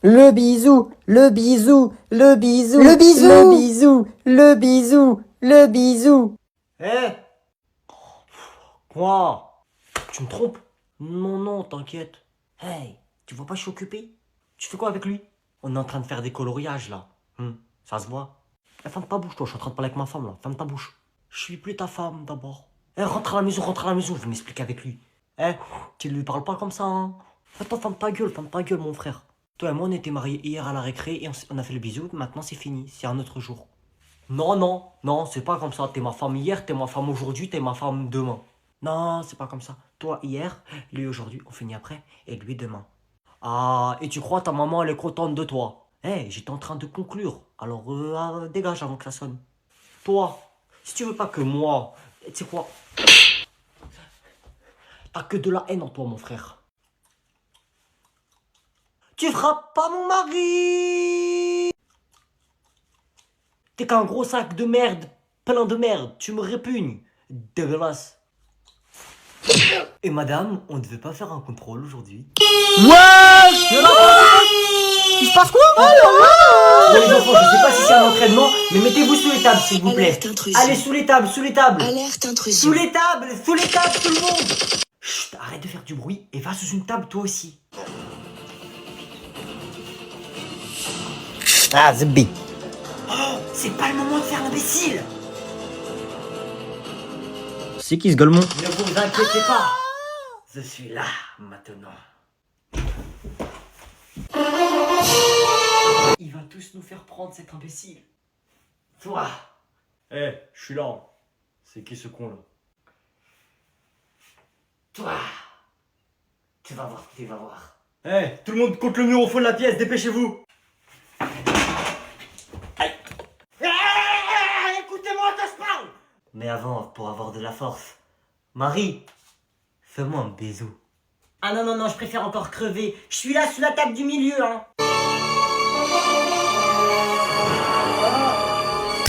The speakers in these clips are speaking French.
Le bisou, le bisou, le bisou, Le bisou. le bisou, le bisou, le bisou. Eh Quoi? Tu me trompes? Non, non, t'inquiète. Hey, tu vois pas, je suis occupé. Tu fais quoi avec lui? On est en train de faire des coloriages là. Ça se voit. Eh, ferme ta bouche, toi, je suis en train de parler avec ma femme là. Ferme ta bouche. Je suis plus ta femme d'abord. Eh, rentre à la maison, rentre à la maison, je vais m'expliquer avec lui. Eh, tu lui parles pas comme ça, hein. Attends, ferme ta gueule, mon frère. Toi et moi, on était mariés hier à la récré et on a fait le bisou. Maintenant, c'est fini, c'est un autre jour. Non, non, non, c'est pas comme ça. T'es ma femme hier, t'es ma femme aujourd'hui, t'es ma femme demain. Non, c'est pas comme ça. Toi hier, lui aujourd'hui, on finit après, et lui demain. Ah, et tu crois ta maman, elle est contente de toi? Eh, j'étais en train de conclure. Alors, dégage avant que ça sonne. Toi, si tu veux pas que moi, tu sais quoi? T'as que de la haine en toi, mon frère. Tu frappes pas mon mari! T'es qu'un gros sac de merde, plein de merde, tu me répugnes. Dégueulasse. Et madame, on ne devait pas faire un contrôle aujourd'hui. Wesh! Il se passe quoi? Bon, les enfants, je sais pas si c'est un entraînement, mais mettez-vous sous les tables, s'il vous plaît. Alerte intrusion. Allez, sous les tables, sous les tables. Alerte Sous intrusion. les tables, tout le monde. Chut, arrête de faire du bruit et va sous une table toi aussi. Ah, Zbi. C'est pas le moment de faire l'imbécile. C'est qui ce golemon? Ne vous inquiétez pas. Je suis là, maintenant. Il va tous nous faire prendre cet imbécile. Toi. Eh, je suis là. C'est qui ce con là? Toi. Tu vas voir, tu vas voir. Eh, tout le monde contre le mur au fond de la pièce, dépêchez-vous. Aïe. Écoutez-moi quand je parle. Mais avant, pour avoir de la force, Marie, fais-moi un bisou. Ah non, non, non, je préfère encore crever. Je suis là sous la table du milieu, hein.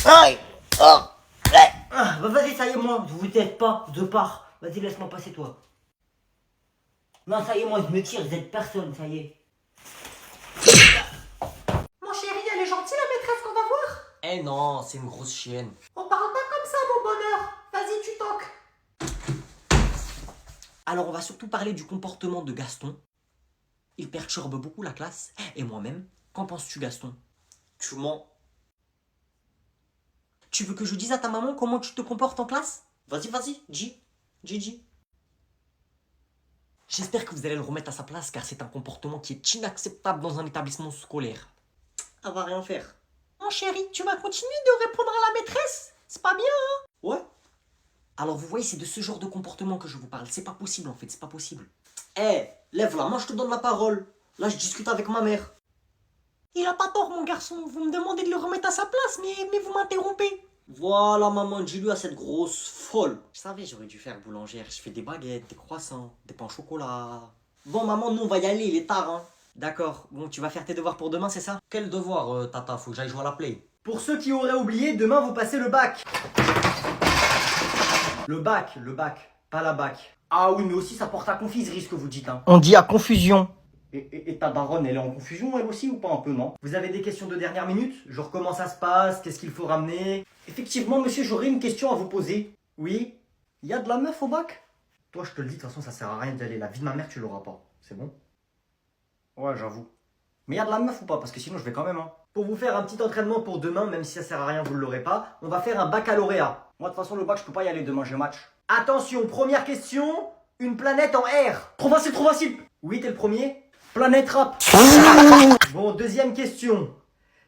Aïe! Oh! Ouais. Ah, bah vas-y, ça y est, moi, je vous aide pas, de part. Vas-y, laisse-moi passer, toi. Non, ça y est, moi, je me tire, vous êtes personne, ça y est. Mon chéri, elle est gentille la maîtresse qu'on va voir. Eh non, c'est une grosse chienne. On parle pas comme ça, mon bonheur. Vas-y, tu toques. Alors, on va surtout parler du comportement de Gaston. Il perturbe beaucoup la classe, et moi-même. Qu'en penses-tu, Gaston? Tu mens. Tu veux que je dise à ta maman comment tu te comportes en classe? Vas-y, vas-y, dis. J'espère que vous allez le remettre à sa place, car c'est un comportement qui est inacceptable dans un établissement scolaire. Elle va rien faire. Mon chéri, tu vas continuer de répondre à la maîtresse? C'est pas bien, hein? Ouais. Alors vous voyez, c'est de ce genre de comportement que je vous parle. C'est pas possible en fait, c'est pas possible. Eh, lève la main, je te donne la parole. Là, je discute avec ma mère. Il a pas tort, mon garçon. Vous me demandez de le remettre à sa place, mais vous m'interrompez. Voilà, maman, dis-lui à cette grosse folle. Je savais, j'aurais dû faire boulangère. Je fais des baguettes, des croissants, des pains au chocolat. Bon, maman, nous, on va y aller, il est tard, hein. D'accord. Bon, tu vas faire tes devoirs pour demain, c'est ça? Quel devoir, tata? Faut que j'aille jouer à la play. Pour ceux qui auraient oublié, demain, vous passez le bac. Le bac, pas la bac. Ah oui, mais aussi, ça porte à confiserie, ce que vous dites, hein. On dit à confusion. Et ta daronne, elle est en confusion, elle aussi, ou pas un peu, non? Vous avez des questions de dernière minute? Genre, comment ça se passe? Qu'est-ce qu'il faut ramener? Effectivement, monsieur, j'aurais une question à vous poser. Oui? Il y a de la meuf au bac? Toi, je te le dis, de toute façon, ça sert à rien d'y aller. La vie de ma mère, tu l'auras pas. C'est bon? Ouais, j'avoue. Mais il y a de la meuf ou pas? Parce que sinon, je vais quand même, hein. Pour vous faire un petit entraînement pour demain, même si ça sert à rien, vous ne l'aurez pas, on va faire un baccalauréat. Moi, de toute façon, le bac, je peux pas y aller demain, j'ai match. Attention, première question. Une planète en R. Trop facile, trop facile. Oui, t'es le premier. Planète rap. Bon, deuxième question.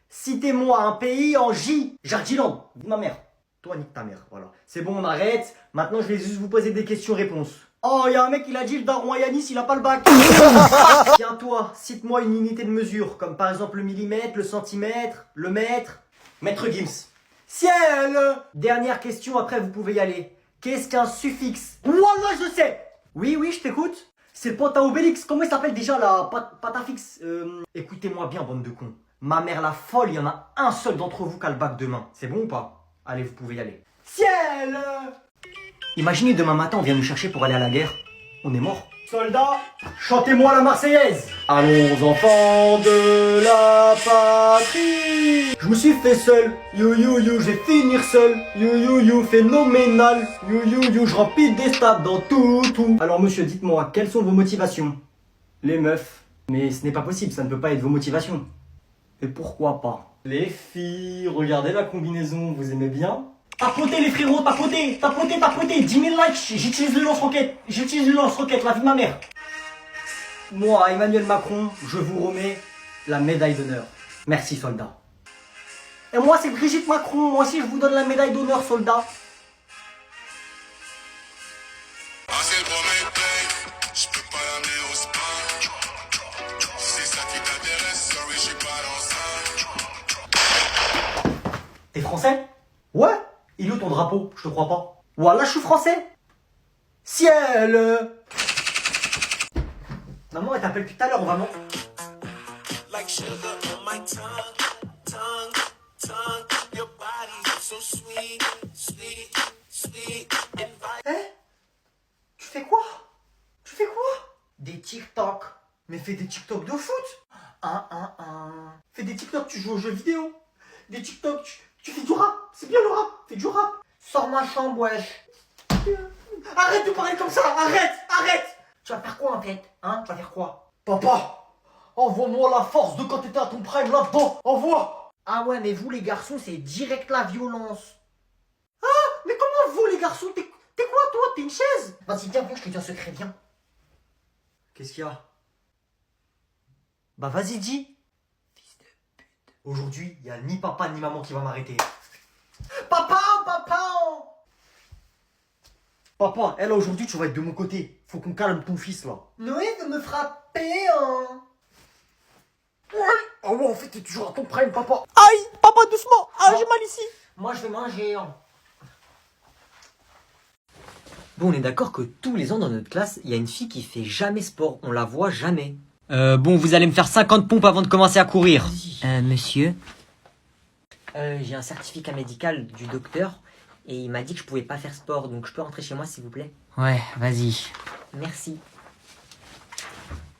Citez-moi un pays en J. Jardiland. Dis ma mère. Toi, nique ta mère. Voilà. C'est bon, on arrête. Maintenant, je vais juste vous poser des questions-réponses. Oh, il y a un mec, il a dit le daron à Yanis, il a pas le bac. Tiens, toi, cite-moi une unité de mesure, comme par exemple le millimètre, le centimètre, le mètre. Maître Gims. Ciel. Dernière question, après, vous pouvez y aller. Qu'est-ce qu'un suffixe? Wallah, je sais. Oui, oui, je t'écoute. C'est le pote à Obélix. Comment il s'appelle déjà la patafix? Écoutez-moi bien, bande de cons. Ma mère la folle, il y en a un seul d'entre vous qui a le bac demain. C'est bon ou pas? Allez, vous pouvez y aller. Ciel! Imaginez demain matin, on vient nous chercher pour aller à la guerre. On est mort. Soldats, chantez-moi la Marseillaise. Allons enfants de la patrie. Je me suis fait seul, you you you, je vais finir seul, you you you, phénoménal, you you you, je remplis des stades dans tout. Alors monsieur, dites-moi, quelles sont vos motivations? Les meufs. Mais ce n'est pas possible, ça ne peut pas être vos motivations. Et pourquoi pas? Les filles, regardez la combinaison, vous aimez bien? Tapotez les frérots, tapotez, 10 000 likes, j'utilise le lance-roquette, la vie de ma mère. Moi, Emmanuel Macron, je vous remets la médaille d'honneur. Merci, soldats. Et moi, c'est Brigitte Macron, moi aussi, je vous donne la médaille d'honneur, soldats. C'est pour mes payes, je peux pas l'amener au spa. C'est ça qui t'intéresse, sorry, je suis pas dans ça. T'es français? Ouais. Il est où ton drapeau? Je te crois pas. Voilà, je suis français. Ciel. Maman, elle t'appelle tout à l'heure, on va manger. Like sugar on my tongue. Your body so sweet. Tu fais quoi? Des TikTok. Mais fais des TikTok de foot. Fais des TikTok, tu joues aux jeux vidéo. Des TikTok, tu fais du rap. C'est bien le rap. Fais du rap. Sors ma chambre, wesh. Arrête de parler comme ça. Arrête. Tu vas faire quoi en fait? Hein? Tu vas faire quoi? Papa, envoie-moi la force de quand t'étais à ton prime là-dedans. Envoie. Ah ouais, mais vous les garçons, c'est direct la violence. Ah, mais comment vous les garçons? T'es quoi toi? T'es une chaise? Vas-y, viens, je te dis un secret, viens. Qu'est-ce qu'il y a? Bah vas-y, dis. Fils de pute. Aujourd'hui, il n'y a ni papa ni maman qui va m'arrêter. Papa. Papa, elle aujourd'hui tu vas être de mon côté. Faut qu'on calme ton fils là. Noé veut me frapper, hein. Ouais. Oh ouais, en fait t'es toujours à ton prime, papa. Aïe, papa, doucement. Ah, j'ai mal ici. Moi je vais manger, hein. Bon, on est d'accord que tous les ans dans notre classe, il y a une fille qui fait jamais sport. On la voit jamais. Bon, vous allez me faire 50 pompes avant de commencer à courir. Monsieur, j'ai un certificat médical du docteur et il m'a dit que je pouvais pas faire sport, donc je peux rentrer chez moi s'il vous plaît? Ouais, vas-y. Merci.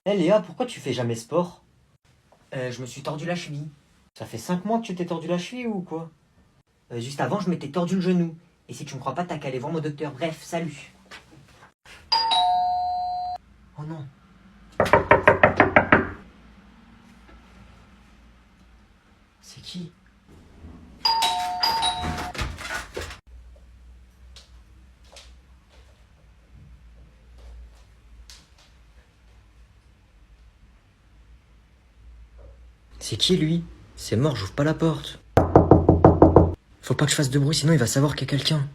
Léa, pourquoi tu fais jamais sport? Je me suis tordu la cheville. Ça fait 5 mois que tu t'es tordu la cheville ou quoi? Juste avant, je m'étais tordu le genou. Et si tu me crois pas, t'as qu'à aller voir mon docteur. Bref, salut. Oh non. C'est qui? C'est qui lui? C'est mort, j'ouvre pas la porte. Faut pas que je fasse de bruit, sinon il va savoir qu'il y a quelqu'un.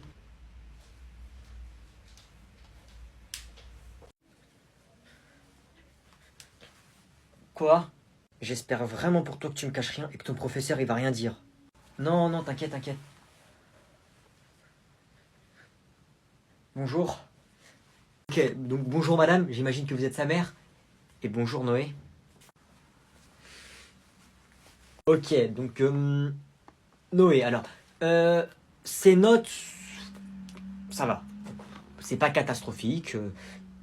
Quoi? J'espère vraiment pour toi que tu me caches rien et que ton professeur il va rien dire. Non, t'inquiète. Bonjour. Ok, donc bonjour madame, j'imagine que vous êtes sa mère. Et bonjour Noé. Ok, donc Noé, alors, ces notes, ça va. C'est pas catastrophique.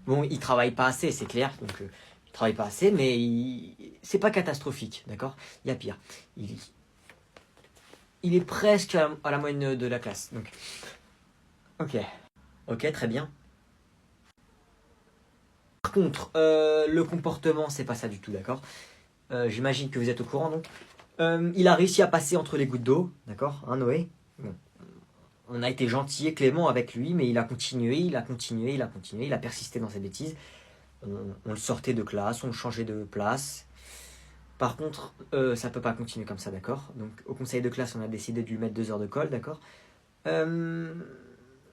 Bon, il travaille pas assez, c'est clair. Donc, il travaille pas assez, mais c'est pas catastrophique, d'accord? Il y a pire. Il est presque à la moyenne de la classe. Donc, ok, très bien. Par contre, le comportement, c'est pas ça du tout, d'accord? J'imagine que vous êtes au courant, donc. Il a réussi à passer entre les gouttes d'eau, d'accord, hein, Noé? Bon. On a été gentil et clément avec lui, mais il a continué, il a persisté dans ses bêtises. On le sortait de classe, on le changeait de place. Par contre, ça peut pas continuer comme ça, d'accord? Donc, au conseil de classe, on a décidé de lui mettre 2 heures de colle, d'accord?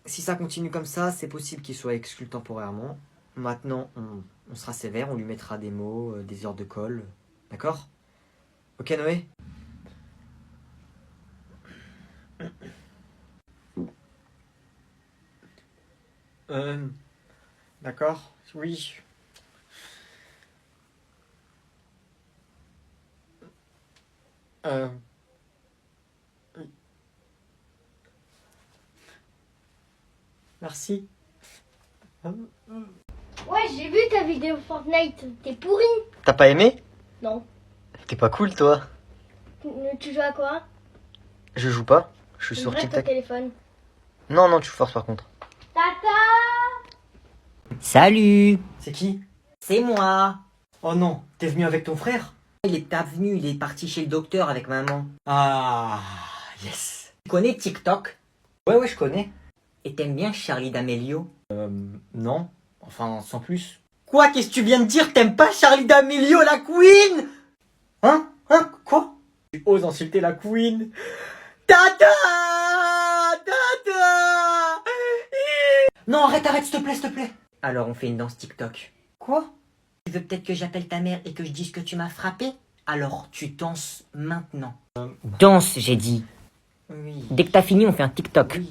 Si ça continue comme ça, c'est possible qu'il soit exclu temporairement. Maintenant, on sera sévère, on lui mettra des mots, des heures de colle, d'accord? Ok, Noé? D'accord, oui. Merci. Ouais, j'ai vu ta vidéo Fortnite. T'es pourri. T'as pas aimé? Non. T'es pas cool, toi. Tu joues à quoi? Je joue pas. Je suis Tu sur me prêtes ton TikTok. téléphone. Non, non, tu forces par contre. Tata! Salut, C'est qui? c'est moi. Oh non, t'es venu avec ton frère? Il est pas venu, il est parti chez le docteur avec maman. Ah, yes. Tu connais TikTok? Ouais, je connais. Et t'aimes bien Charlie D'Amelio? Non, enfin, sans plus. Quoi, qu'est-ce que tu viens de dire? T'aimes pas Charlie D'Amelio, la queen? Hein? Quoi? Tu oses insulter la queen? Tata! Tata! Non, arrête, s'il te plaît. Alors on fait une danse TikTok. Quoi? Tu veux peut-être que j'appelle ta mère et que je dise que tu m'as frappé? Alors tu danses maintenant. Danse, j'ai dit. Oui. Dès que t'as fini, on fait un TikTok. Oui.